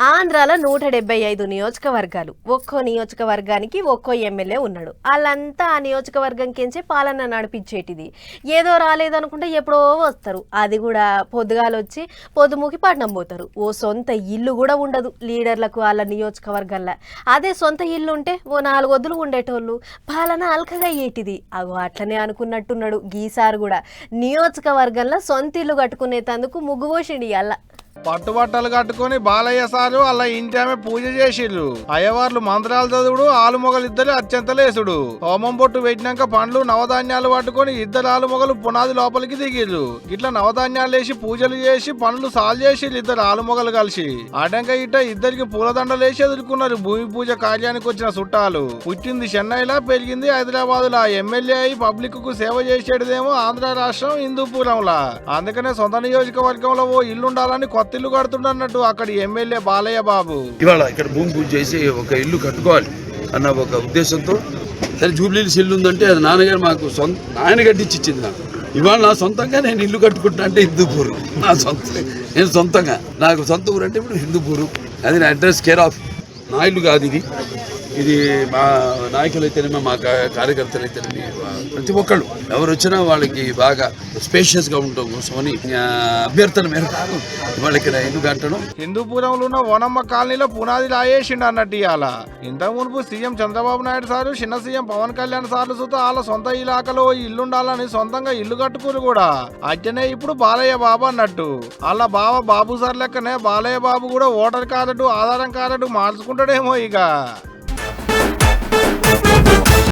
ఆంధ్రాలో 175 నియోజకవర్గాలు. ఒక్కో నియోజకవర్గానికి ఒక్కో ఎమ్మెల్యే ఉన్నాడు. వాళ్ళంతా ఆ నియోజకవర్గం కించే పాలన నడిపించేటిది. ఏదో రాలేదనుకుంటే ఎప్పుడో వస్తారు. అది కూడా పొద్దుగాలొచ్చి పొద్దుముకి పట్నం పోతారు. ఓ సొంత ఇల్లు కూడా ఉండదు లీడర్లకు వాళ్ళ నియోజకవర్గంలో. అదే సొంత ఇల్లు ఉంటే ఓ 4 వద్దులు ఉండేటోళ్ళు. పాలన అల్కగా అయ్యేటిది. అగో అట్లనే అనుకున్నట్టున్నాడు గీసారు కూడా. నియోజకవర్గంలో సొంత ఇల్లు కట్టుకునేందుకు ముగ్గు పోసిండు ఇయ్యాల. పట్టుబట్టలు కట్టుకొని బాలయ్య సారు అలా ఇంటి ఆమె పూజ చేసిర్రు. అయ్యవార్లు మంత్రాలు చదువుడు, ఆలుమొగలిద్దరు అత్యంతలేసుడు. హోమం బొట్టు పెట్టినాక పండ్లు నవధాన్యాలు పట్టుకొని ఇద్దరు ఆలుమొగలు పునాది లోపలికి దిగిర్రు. ఇట్లా నవధాన్యాలు వేసి పూజలు చేసి పండ్లు సాల్ చేసిర్రు ఇద్దరు ఆలుమొగలు కలిసి. అడంక ఇట్ట ఇద్దరికి పూలదండలేసి ఎదుర్కొన్నారు భూమి పూజ కార్యానికి వచ్చిన చుట్టాలు. పుట్టింది చెన్నైలా, పెరిగింది హైదరాబాద్లా. ఎమ్మెల్యే అయి పబ్లిక్ కు సేవ చేసేటిదేమో ఆంధ్ర రాష్ట్రం హిందూపురంలా. అందుకనే సొంత నియోజకవర్గంలో ఓ ఇల్లుండాలని కొత్త ఇల్లు కడుతున్నట్టు అక్కడి ఎమ్మెల్యే బాలయ్య బాబు. ఇవాళ ఇక్కడ భూమి పూజ చేసి ఒక ఇల్లు కట్టుకోవాలి అన్న ఒక ఉద్దేశంతో, సరే జూబ్లీహిల్స్ ఇల్లు ఉందంటే అది నాన్నగారు మాకు ఆయన కట్టించి ఇచ్చింది నాకు. ఇవాళ నా సొంతంగా నేను ఇల్లు కట్టుకుంటా అంటే హిందూపూర్ నా నేను సొంతంగా నాకు సొంత ఊరు అంటే ఇప్పుడు హిందూపూరు. అది నా అడ్రస్ కేర్ ఆఫ్. నా ఇల్లు కాదు ఇది. ఇది మా నాయకులు అయితేనేమో మా కార్యకర్తలు అయితేనేమి ప్రతి ఒక్కళ్ళు ఎవరు వచ్చినా వాళ్ళకి బాగా స్పేషియస్గా ఉండటం కోసమని అభ్యర్థన మేరకు వాళ్ళకి ఇల్లు కట్టడం. హిందూపురంలో ఉన్న ఓనమ్మ కాలనీలో పునాది లాయేసిండు అన్నట్టు ఇవాళ. ఇంతకు మునుపు సీఎం చంద్రబాబు నాయుడు సారు, చిన్న సీఎం పవన్ కళ్యాణ్ సార్లు సుత వాళ్ళ సొంత ఇలాకలో ఇల్లుండాలని సొంతంగా ఇల్లు కట్టుకుని కూడా అట్లనే ఇప్పుడు బాలయ్య బాబు అన్నట్టు. వాళ్ళ బావ బాబు సార్ లెక్కనే బాలయ్య బాబు కూడా ఓటర్ కార్డు, ఆధారం కార్డు మార్చుకుంటాడేమో ఇక.